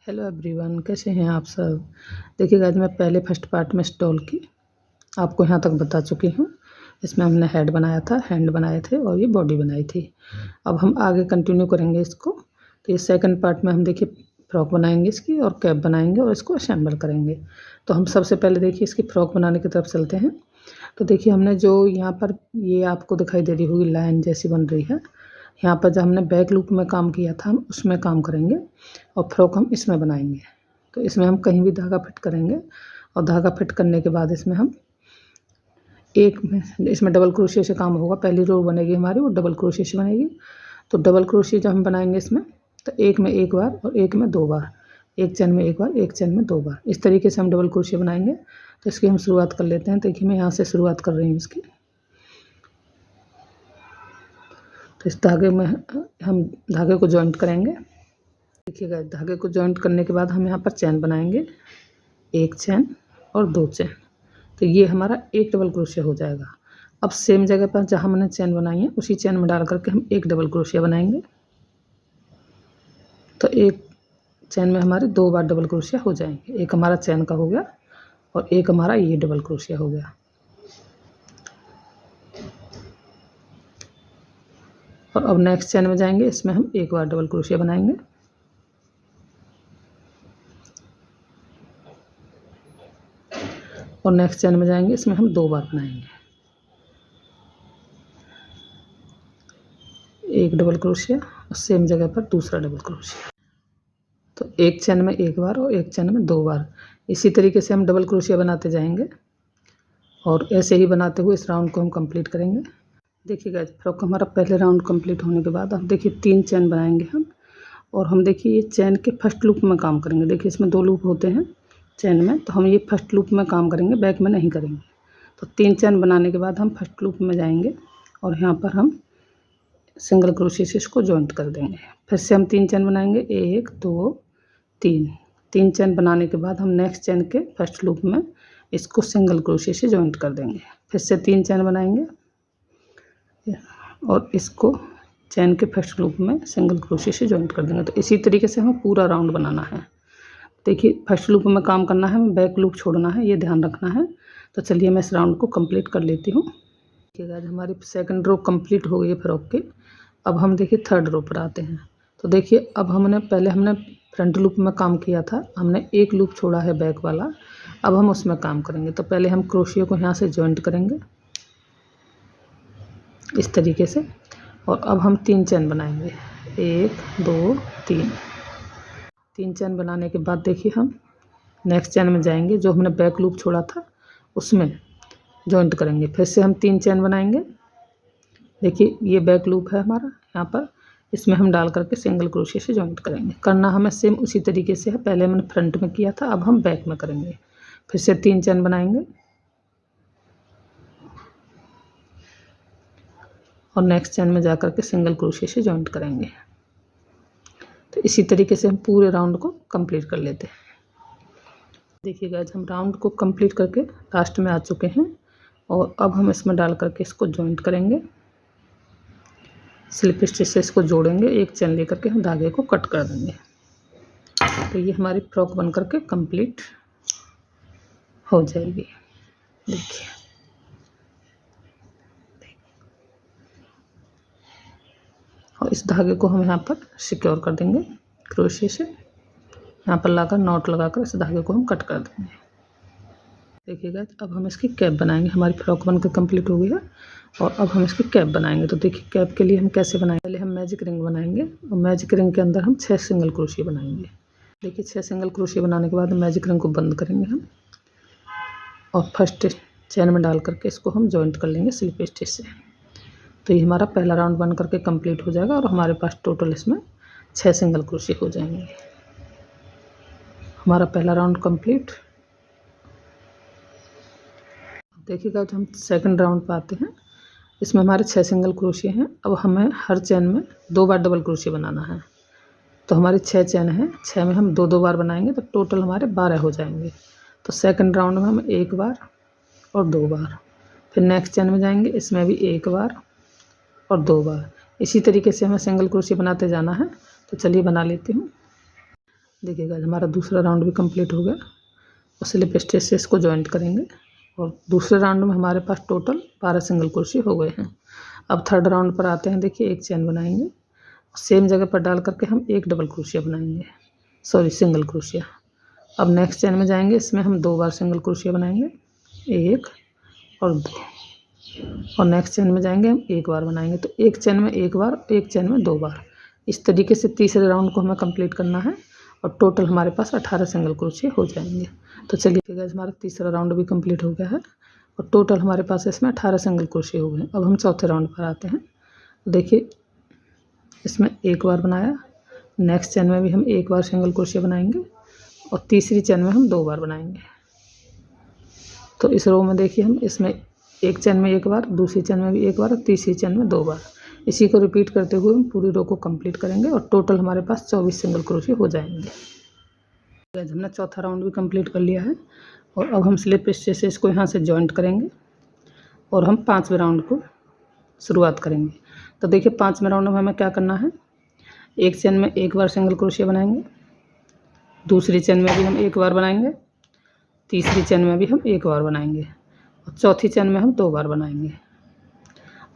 Hello everyone, कैसे हैं आप सब। देखिए गाइस, मैं पहले फर्स्ट पार्ट में स्टॉल की आपको यहाँ तक बता चुकी हूँ। इसमें हमने हेड बनाया था, हैंड बनाए थे और ये बॉडी बनाई थी। अब हम आगे कंटिन्यू करेंगे इसको। तो ये सेकंड पार्ट में हम देखिए फ्रॉक बनाएंगे इसकी और कैप बनाएंगे और इसको असेंबल करेंगे। तो हम सबसे पहले देखिए इसकी फ्रॉक बनाने की तरफ चलते हैं। तो देखिए हमने जो यहाँ पर ये आपको दिखाई दे रही होगी लाइन जैसी बन रही है, यहाँ पर जब हमने बैक लूप में काम किया था हम उसमें काम करेंगे और फ्रॉक हम इसमें बनाएंगे। तो इसमें हम कहीं भी धागा फिट करेंगे और धागा फिट करने के बाद इसमें हम इसमें डबल क्रोशिया से काम होगा। पहली रो बनेगी हमारी वो डबल क्रोशिया से बनेगी। तो डबल क्रोशिया जब हम बनाएंगे इसमें तो एक में एक बार और एक में दो बार, एक चैन में एक बार, एक चैन में दो बार, इस तरीके से हम डबल क्रोशिया बनाएंगे। तो इसकी हम शुरुआत कर लेते हैं। देखिए मैं यहाँ से शुरुआत कर रही हूँ इसकी। तो इस धागे में हम धागे को जॉइंट करेंगे। देखिएगा, धागे को जॉइंट करने के बाद हम यहाँ पर चैन बनाएंगे, एक चैन और दो चैन। तो ये हमारा एक डबल क्रोशिया हो जाएगा। अब सेम जगह पर जहाँ हमने चैन बनाई है उसी चैन में डाल करके हम एक डबल क्रोशिया बनाएंगे। तो एक चैन में हमारे दो बार डबल क्रोशिया हो जाएंगे। एक हमारा चैन का हो गया और एक हमारा ये डबल क्रोशिया हो गया। और अब नेक्स्ट चैन में जाएंगे, इसमें हम एक बार डबल क्रोशिया बनाएंगे। और नेक्स्ट चैन में जाएंगे, इसमें हम दो बार बनाएंगे, एक डबल क्रोशिया और सेम जगह पर दूसरा डबल क्रोशिया। तो एक चैन में एक बार और एक चैन में दो बार, इसी तरीके से हम डबल क्रोशिया बनाते जाएंगे और ऐसे ही बनाते हुए इस राउंड को हम कंप्लीट करेंगे। देखिए गाइस, फ्रॉक हमारा पहले राउंड कंप्लीट होने के बाद अब देखिए तीन चैन बनाएंगे हम। और हम देखिए ये चैन के फर्स्ट लूप में काम करेंगे। देखिए इसमें दो लूप होते हैं चैन में, तो हम ये फर्स्ट लूप में काम करेंगे, बैक में नहीं करेंगे। तो तीन चैन बनाने के बाद हम फर्स्ट लूप में जाएंगे और यहाँ पर हम सिंगल क्रोशिया से इसको जॉइंट कर देंगे। फिर से हम तीन चैन बनाएंगे, एक दो तीन। तीन चैन बनाने के बाद हम नेक्स्ट चैन के फर्स्ट लूप में इसको सिंगल क्रोशिया से जॉइंट कर देंगे। फिर से तीन चैन बनाएंगे और इसको चैन के फर्स्ट लूप में सिंगल क्रोशिया से जॉइंट कर देंगे। तो इसी तरीके से हमें पूरा राउंड बनाना है। देखिए फर्स्ट लूप में काम करना है, हमें बैक लूप छोड़ना है, ये ध्यान रखना है। तो चलिए मैं इस राउंड को कंप्लीट कर लेती हूँ। देखिए आज हमारी सेकंड रो कंप्लीट हो गई है फ्रॉक की। अब हम देखिए थर्ड रो पर आते हैं। तो देखिए अब हमने फ्रंट लूप में काम किया था, हमने एक लूप छोड़ा है बैक वाला, अब हम उसमें काम करेंगे। तो पहले हम क्रोशिया को यहाँ से जॉइंट करेंगे इस तरीके से और अब हम तीन चैन बनाएंगे, एक दो तीन। तीन चैन बनाने के बाद देखिए हम नेक्स्ट चैन में जाएंगे, जो हमने बैक लूप छोड़ा था उसमें जॉइंट करेंगे। फिर से हम तीन चैन बनाएंगे। देखिए ये बैक लूप है हमारा यहाँ पर, इसमें हम डाल करके सिंगल क्रोशिया से जॉइंट करेंगे। करना हमें सेम उसी तरीके से है, पहले हमने फ्रंट में किया था, अब हम बैक में करेंगे। फिर से तीन चैन बनाएंगे और नेक्स्ट चैन में जाकर के सिंगल क्रोशिया से जॉइंट करेंगे। तो इसी तरीके से हम पूरे राउंड को कंप्लीट कर लेते हैं। देखिए गाइस, हम राउंड को कंप्लीट करके लास्ट में आ चुके हैं और अब हम इसमें डाल करके इसको जॉइंट करेंगे। स्लिप स्टिच से इसको जोड़ेंगे, एक चैन लेकर के हम धागे को कट कर देंगे। तो ये हमारी फ्रॉक बन करके कंप्लीट हो जाएगी। देखिए और इस धागे को हम यहाँ पर सिक्योर कर देंगे क्रोशिया से, यहाँ पर लाकर नॉट लगाकर इस धागे को हम कट कर देंगे। देखिएगा अब हम इसकी कैप बनाएंगे। हमारी फ्रॉक बनकर कंप्लीट हो गई है और अब हम इसकी कैप बनाएंगे। तो देखिए कैप के लिए हम कैसे बनाएंगे, पहले हम मैजिक रिंग बनाएंगे और मैजिक रिंग के अंदर हम 6 सिंगल क्रोशिया बनाएंगे। देखिए 6 सिंगल क्रोशिया बनाने के बाद मैजिक रिंग को बंद करेंगे हम और फर्स्ट चैन में डाल करके इसको हम जॉइंट कर लेंगे स्लिप स्टिच से। तो ये हमारा पहला राउंड बन करके कंप्लीट हो जाएगा और हमारे पास टोटल इसमें 6 सिंगल क्रोशिया हो जाएंगे। हमारा पहला राउंड कंप्लीट। देखिएगा जो हम सेकंड राउंड पर आते हैं, इसमें हमारे 6 सिंगल क्रोशिया हैं। अब हमें हर चैन में दो बार डबल क्रोशिया बनाना है। तो हमारी 6 चैन है, 6 में हम दो दो बार बनाएंगे तो टोटल हमारे 12 हो जाएंगे। तो सेकंड राउंड में हम एक बार और दो बार, फिर नेक्स्ट चैन में जाएंगे, इसमें भी एक बार और दो बार। इसी तरीके से हमें सिंगल क्रोशिया बनाते जाना है। तो चलिए बना लेती हूँ। देखिएगा हमारा दूसरा राउंड भी कंप्लीट हो गया और स्लिप स्टिच से इसको जॉइंट करेंगे और दूसरे राउंड में हमारे पास टोटल 12 सिंगल क्रोशिया हो गए हैं। अब थर्ड राउंड पर आते हैं। देखिए एक चेन बनाएंगे, सेम जगह पर डाल करके हम एक डबल क्रोशिया बनाएंगे, सॉरी सिंगल क्रोशिया। अब नेक्स्ट चेन में जाएंगे, इसमें हम 2 बार सिंगल क्रोशिया बनाएंगे, 1 और 2, और नेक्स्ट चेन में जाएंगे हम 1 बार बनाएंगे। तो एक चेन में 1 बार, एक चेन में 2 बार, इस तरीके से तीसरे राउंड को हमें कंप्लीट करना है और टोटल हमारे पास 18 सिंगल क्रोशिया हो जाएंगे। तो चलिए गाइस हमारा तीसरा राउंड भी कंप्लीट हो गया है और टोटल हमारे पास इसमें 18 सिंगल क्रोशिया हो गए। अब हम चौथे राउंड पर आते हैं। देखिए इसमें 1 बार बनाया, नेक्स्ट चेन में भी हम 1 बार सिंगल क्रोशिया बनाएंगे और तीसरी चेन में हम 2 बार बनाएंगे। तो इस रो में देखिए हम इसमें एक चेन में 1 बार, दूसरी चेन में भी 1 बार और तीसरी चेन में 2 बार, इसी को रिपीट करते हुए हम पूरी रो को कंप्लीट करेंगे और टोटल हमारे पास 24 सिंगल क्रोशिया हो जाएंगे। हमने चौथा राउंड भी कंप्लीट कर लिया है और अब हम स्लिप स्टिच से इसको यहाँ से जॉइंट करेंगे और हम 5वें राउंड को शुरुआत करेंगे। तो देखिए 5वें राउंड में हमें क्या करना है, एक चेन में 1 बार सिंगल क्रोशिया बनाएंगे, दूसरी चेन में भी हम 1 बार बनाएंगे, तीसरी चेन में भी हम 1 बार बनाएंगे और चौथी चेन में हम 2 बार बनाएंगे।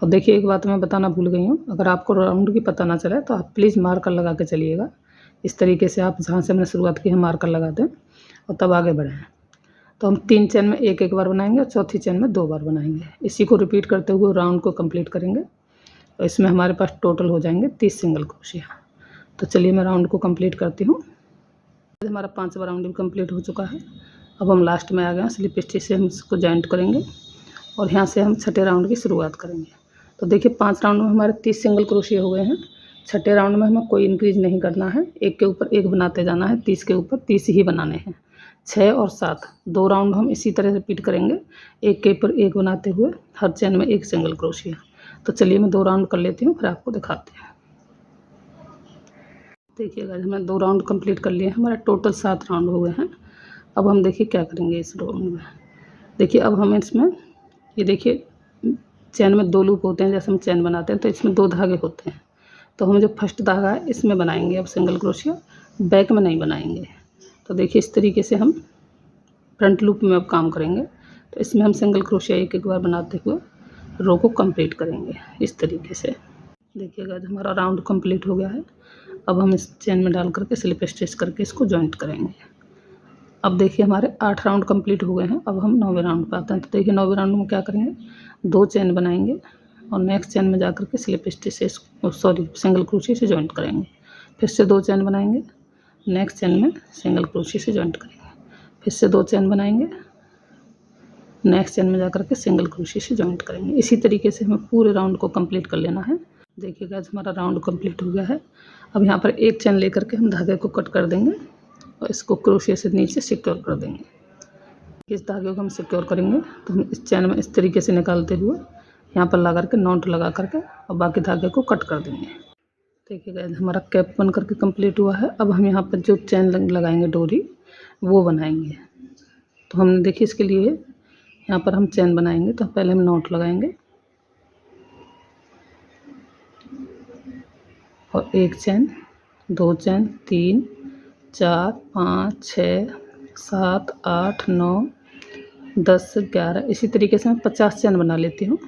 और देखिए एक बात मैं बताना भूल गई हूँ, अगर आपको राउंड की पता ना चले तो आप प्लीज़ मार्कर लगा के चलिएगा। इस तरीके से आप जहाँ से मैंने शुरुआत की है मार्कर लगा दें और तब आगे बढ़ें। तो हम 3 चेन में 1 बार बनाएंगे और चौथी चेन में 2 बार बनाएंगे, इसी को रिपीट करते हुए राउंड को कंप्लीट करेंगे और इसमें हमारे पास टोटल हो जाएंगे 30 सिंगल क्रोशिया। तो चलिए मैं राउंड को कंप्लीट करती हूँ। हमारा 5वां राउंड भी कंप्लीट हो चुका है। अब हम लास्ट में आ गए हैं, स्लिप स्टिच से हम इसको जॉइंट करेंगे और यहाँ से हम छठे राउंड की शुरुआत करेंगे। तो देखिए 5 राउंड में हमारे 30 सिंगल क्रोशिया हो गए हैं। छठे राउंड में हमें कोई इंक्रीज नहीं करना है, एक के ऊपर एक बनाते जाना है, 30 के ऊपर 30 ही बनाने हैं। 6 और 7 2 राउंड हम इसी तरह रिपीट करेंगे, एक के ऊपर एक बनाते हुए हर चेन में 1 सिंगल क्रोशिया। तो चलिए मैं 2 राउंड कर लेती हूँ, फिर आपको दिखाती हूँ। देखिएगा हमने 2 राउंड कंप्लीट कर लिए हैं, हमारा टोटल 7 राउंड हो गए हैं। अब हम देखिए क्या करेंगे इस राउंड में। देखिए अब हम इसमें ये देखिए चैन में 2 लूप होते हैं, जैसे हम चैन बनाते हैं तो इसमें 2 धागे होते हैं। तो हम जो फर्स्ट धागा है इसमें बनाएंगे अब सिंगल क्रोशिया, बैक में नहीं बनाएंगे। तो देखिए इस तरीके से हम फ्रंट लूप में अब काम करेंगे। तो इसमें हम सिंगल क्रोशिया 1 बार बनाते हुए रो को कंप्लीट करेंगे इस तरीके से। देखिएगा हमारा राउंड कंप्लीट हो गया है। अब हम इस चेन में डाल करके स्लिप स्टिच करके इसको जॉइंट करेंगे। अब देखिए हमारे 8 राउंड कंप्लीट हो गए हैं। अब हम 9वें राउंड पे आते हैं। तो देखिए 9वें राउंड में क्या करेंगे, 2 चेन बनाएंगे और नेक्स्ट चेन में जा कर के स्लिप स्टिच से सिंगल क्रोशिया से जॉइंट करेंगे। फिर से 2 चेन बनाएंगे, नेक्स्ट चेन में सिंगल क्रोशिया से जॉइंट करेंगे। फिर से 2 चेन बनाएंगे, नेक्स्ट चेन में जा कर के सिंगल क्रोशिया से जॉइंट करेंगे। इसी तरीके से हमें पूरे राउंड को कंप्लीट कर लेना है। देखिए गाइस हमारा राउंड कंप्लीट हो गया है। अब यहाँ पर एक चेन लेकर के हम धागे को कट कर देंगे और इसको क्रोशिया से नीचे सिक्योर कर देंगे। इस धागे को हम सिक्योर करेंगे तो हम इस चेन में इस तरीके से निकालते हुए यहाँ पर लगा करके नॉट लगा करके और बाकी धागे को कट कर देंगे। देखिए गाइस हमारा कैप बन करके कंप्लीट हुआ है। अब हम यहाँ पर जो चेन लगाएंगे डोरी वो बनाएंगे। तो हमने देखिए इसके लिए यहाँ पर हम चेन बनाएंगे। तो पहले हम नॉट लगाएंगे और 1 चेन, 2 चेन, 3, 4, 5, 6, 7, 8, 9, 10, 11 इसी तरीके से मैं 50 चेन बना लेती हूँ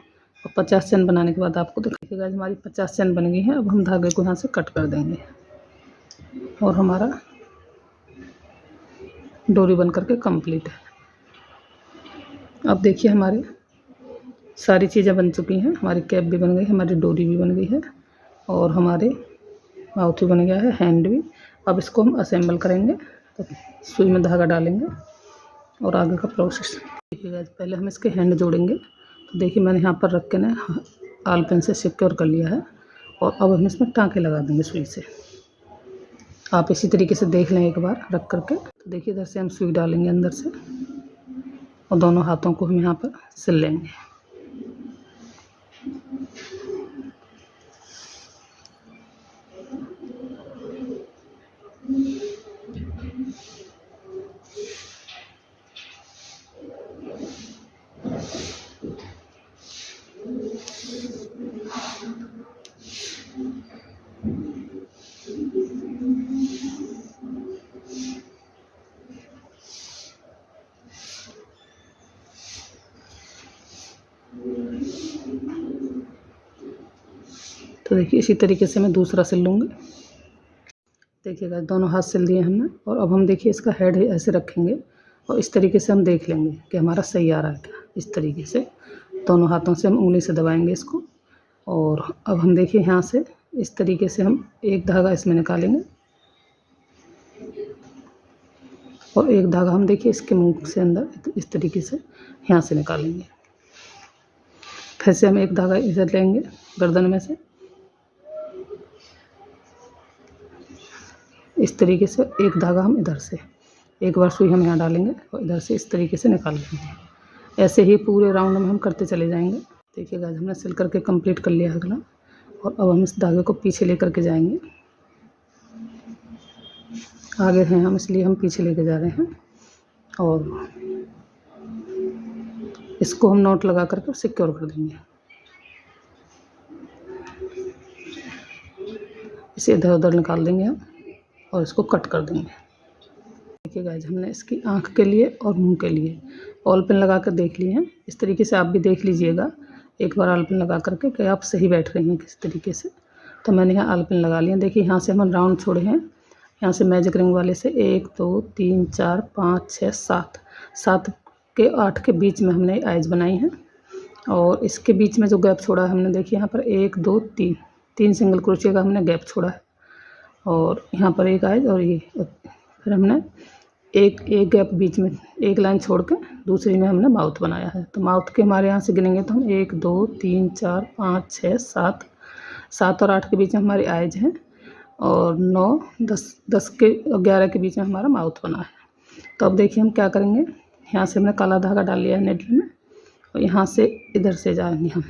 और 50 चेन बनाने के बाद आपको देखिएगा हमारी 50 चेन बन गई है। अब हम धागे को यहाँ से कट कर देंगे और हमारा डोरी बन करके कंप्लीट है। अब देखिए हमारी सारी चीज़ें बन चुकी हैं, हमारी कैप भी बन गई, हमारी डोरी भी बन गई है और हमारे माउथ भी बन गया है, हैंड भी। अब इसको हम असेंबल करेंगे। तो सुई में धागा डालेंगे और आगे का प्रोसेस देखिएगा। पहले हम इसके हैंड जोड़ेंगे। तो देखिए मैंने यहाँ पर रख के ना आल पेन से सिक्योर कर लिया है और अब हम इसमें टाँके लगा देंगे सुई से। आप इसी तरीके से देख लें एक बार रख करके। तो देखिए इधर से हम सुई डालेंगे अंदर से और दोनों हाथों को हम यहाँ पर सिल लेंगे। तो देखिए इसी तरीके से मैं दूसरा सिल लूँगी। देखिएगा दोनों हाथ सिल दिए हमने, और अब हम देखिए इसका हेड ऐसे रखेंगे और इस तरीके से हम देख लेंगे कि हमारा सही आ रहा है क्या। इस तरीके से दोनों हाथों से हम उंगली से दबाएंगे इसको, और अब हम देखिए यहाँ से इस तरीके से हम एक धागा इसमें निकालेंगे और एक धागा हम देखिए इसके मुंह से अंदर इस तरीके से यहाँ से निकालेंगे। फिर से हम एक धागा इधर लेंगे गर्दन में से, इस तरीके से एक धागा हम इधर से, एक बार सुई हम यहाँ डालेंगे और इधर से इस तरीके से निकाल लेंगे। ऐसे ही पूरे राउंड में हम करते चले जाएंगे। देखिए गाइस हमने सिल करके कंप्लीट कर लिया अगला, और अब हम इस धागे को पीछे लेकर के जाएंगे। आगे हैं हम इसलिए हम पीछे लेके जा रहे हैं, और इसको हम नॉट लगा करके सिक्योर कर देंगे। इसे इधर उधर निकाल देंगे हम और इसको कट कर देंगे। देखिए गाइस हमने इसकी आँख के लिए और मुंह के लिए ऑल पिन लगा कर देख लिए हैं। इस तरीके से आप भी देख लीजिएगा एक बार ऑल पिन लगा करके कि आप सही बैठ रही हैं किस तरीके से। तो मैंने यहाँ ऑल पिन लगा लिए। देखिए यहाँ से हम राउंड छोड़े हैं, यहाँ से मैजिक रिंग वाले से 1 2 3 4 5 6 7 के 8 के बीच में हमने आइज बनाई हैं, और इसके बीच में जो गैप छोड़ा है हमने देखिए यहाँ पर 1 2 3 सिंगल क्रोशिया का हमने गैप छोड़ा है, और यहाँ पर एक आइज और ये फिर हमने एक गैप बीच में एक लाइन छोड़ के दूसरी में हमने माउथ बनाया है। तो माउथ के हमारे यहाँ से गिनेंगे तो हम 1 2 3 4 5 6 7 और 8 के बीच में हमारी आइज है, और 9 10 के 11 के बीच में हमारा माउथ बना है। तो अब देखिए हम क्या करेंगे, यहाँ से हमने काला धागा डाल लिया है नेडल में, और यहाँ से इधर से जाएंगे हम,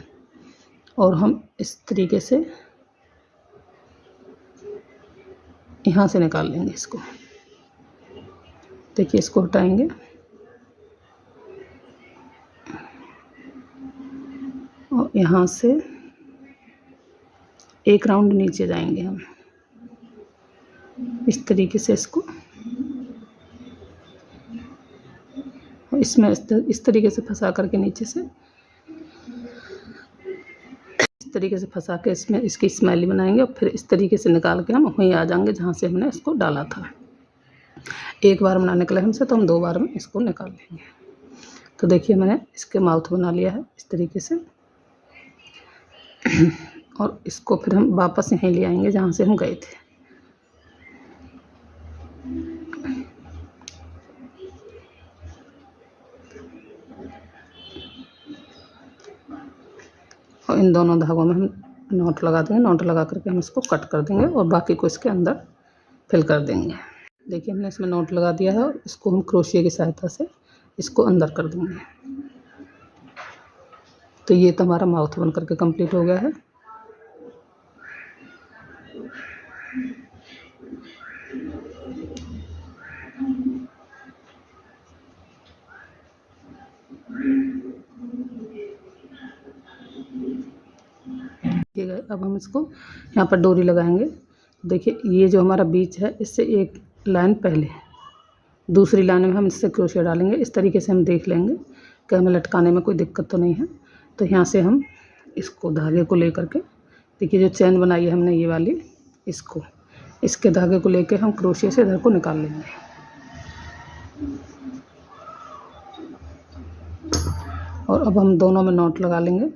और हम इस तरीके से यहाँ से निकाल लेंगे इसको। देखिए इसको हटाएंगे और यहाँ से एक राउंड नीचे जाएंगे हम इस तरीके से इसको, और इसमें इस तरीके से फंसा करके नीचे से इस तरीके से फंसा के इसमें इसकी स्माइली बनाएंगे, और फिर इस तरीके से निकाल के हम वहीं आ जाएंगे जहाँ से हमने इसको डाला था। एक बार बना निकला हमसे तो हम 2 बार में इसको निकाल लेंगे। तो देखिए मैंने इसके माउथ बना लिया है इस तरीके से, और इसको फिर हम वापस यहीं ले आएंगे जहाँ से हम गए थे। और इन दोनों धागों में हम नॉट लगा देंगे। नॉट लगा करके हम इसको कट कर देंगे और बाकी को इसके अंदर फिल कर देंगे। देखिए हमने इसमें नॉट लगा दिया है, और इसको हम क्रोशिया की सहायता से इसको अंदर कर देंगे। तो ये तो हमारा माउथ बन करके कंप्लीट हो गया है। अब हम इसको यहाँ पर डोरी लगाएंगे। देखिए ये जो हमारा बीच है इससे एक लाइन पहले, दूसरी लाइन में हम इससे क्रोशिया डालेंगे। इस तरीके से हम देख लेंगे कि हमें लटकाने में कोई दिक्कत तो नहीं है। तो यहाँ से हम इसको धागे को लेकर के, देखिए जो चैन बनाई है हमने ये वाली, इसको इसके धागे को लेकर हम क्रोशिया से इधर को निकाल लेंगे। और अब हम दोनों में नॉट लगा लेंगे।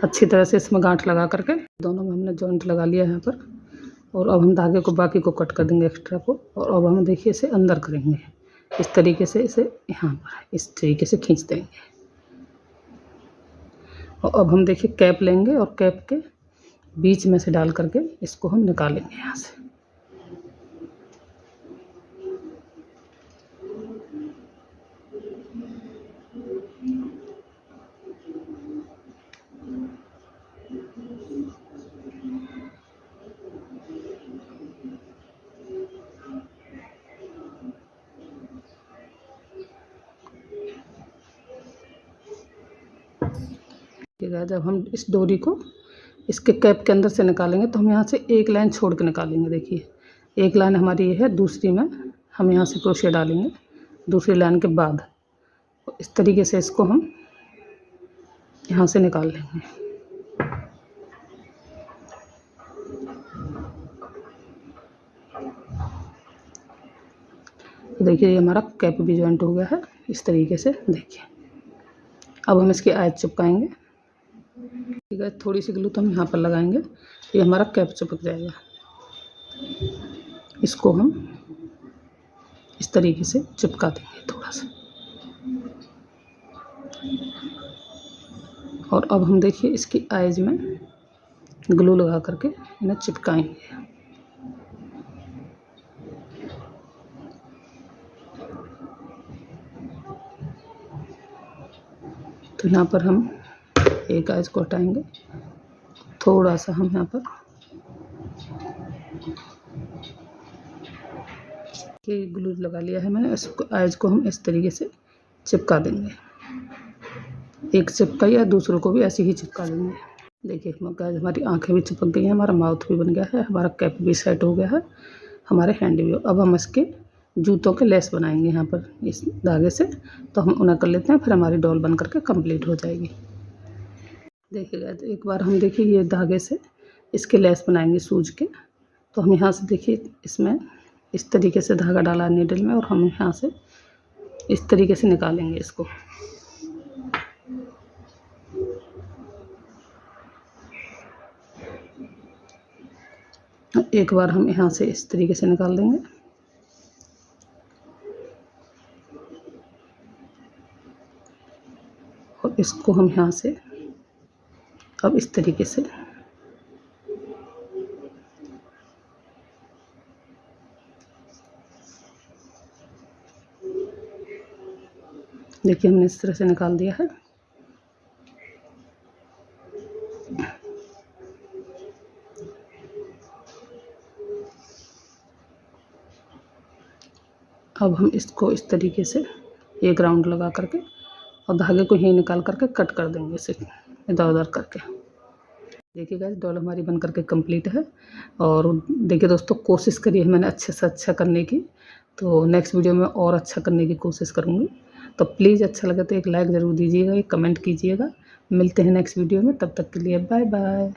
अच्छी तरह से इसमें गांठ लगा करके दोनों में हमने जॉइंट लगा लिया है यहाँ पर। और अब हम धागे को बाकी को कट कर देंगे एक्स्ट्रा को, और अब हम देखिए इसे अंदर करेंगे इस तरीके से, इसे यहाँ पर इस तरीके से खींच देंगे। और अब हम देखिए कैप लेंगे और कैप के बीच में से डाल करके इसको हम निकालेंगे यहाँ से। जब हम इस डोरी को इसके कैप के अंदर से निकालेंगे तो हम यहाँ से एक लाइन छोड़ के निकालेंगे। देखिए एक लाइन हमारी ये है, दूसरी में हम यहाँ से क्रोशिया डालेंगे दूसरी लाइन के बाद। तो इस तरीके से इसको हम यहाँ से निकाल लेंगे। देखिए ये हमारा कैप भी जॉइंट हो गया है इस तरीके से। देखिए अब हम इसकी आयत चिपकाएंगे। ठीक है, थोड़ी सी ग्लू तो हम यहाँ पर लगाएंगे, ये हमारा कैप चिपक जाएगा। इसको हम इस तरीके से चिपका देंगे थोड़ा सा। और अब हम देखिए इसकी आइज में ग्लू लगा करके इन्हें चिपकाएंगे। तो यहाँ पर हम एक आइज को हटाएंगे, थोड़ा सा हम यहाँ पर ग्लू लगा लिया है मैंने। इसको आइज को हम इस तरीके से चिपका देंगे। एक चिपका या दूसरों को भी ऐसे ही चिपका देंगे। देखिए गाइस हमारी आंखें भी चिपक गई हैं, हमारा माउथ भी बन गया है, हमारा कैप भी सेट हो गया है, हमारे हैंड भी। अब हम इसके जूतों के लेस बनाएंगे यहाँ पर इस धागे से। तो हम उन्हें कर लेते हैं, फिर हमारी डॉल बन करके कंप्लीट हो जाएगी। देखिए गाइस एक बार हम देखिए ये धागे से इसके लेस बनाएंगे सूज के। तो हम यहाँ से देखिए इसमें इस तरीके से धागा डाला नीडल में, और हम यहाँ से इस तरीके से निकालेंगे इसको। एक बार हम यहाँ से इस तरीके से निकाल देंगे। और इसको हम यहाँ से अब इस तरीके से देखिए हमने इस तरह से निकाल दिया है। अब हम इसको इस तरीके से एक राउंड लगा करके और धागे को यहीं निकाल करके कट कर देंगे इसे इधर उधर करके। देखिए गाइस डॉल हमारी बन करके कंप्लीट है। और देखिए दोस्तों कोशिश करी है मैंने अच्छे से अच्छा करने की, तो नेक्स्ट वीडियो में और अच्छा करने की कोशिश करूँगी। तो प्लीज़ अच्छा लगे तो एक लाइक ज़रूर दीजिएगा, एक कमेंट कीजिएगा। मिलते हैं नेक्स्ट वीडियो में, तब तक के लिए बाय बाय।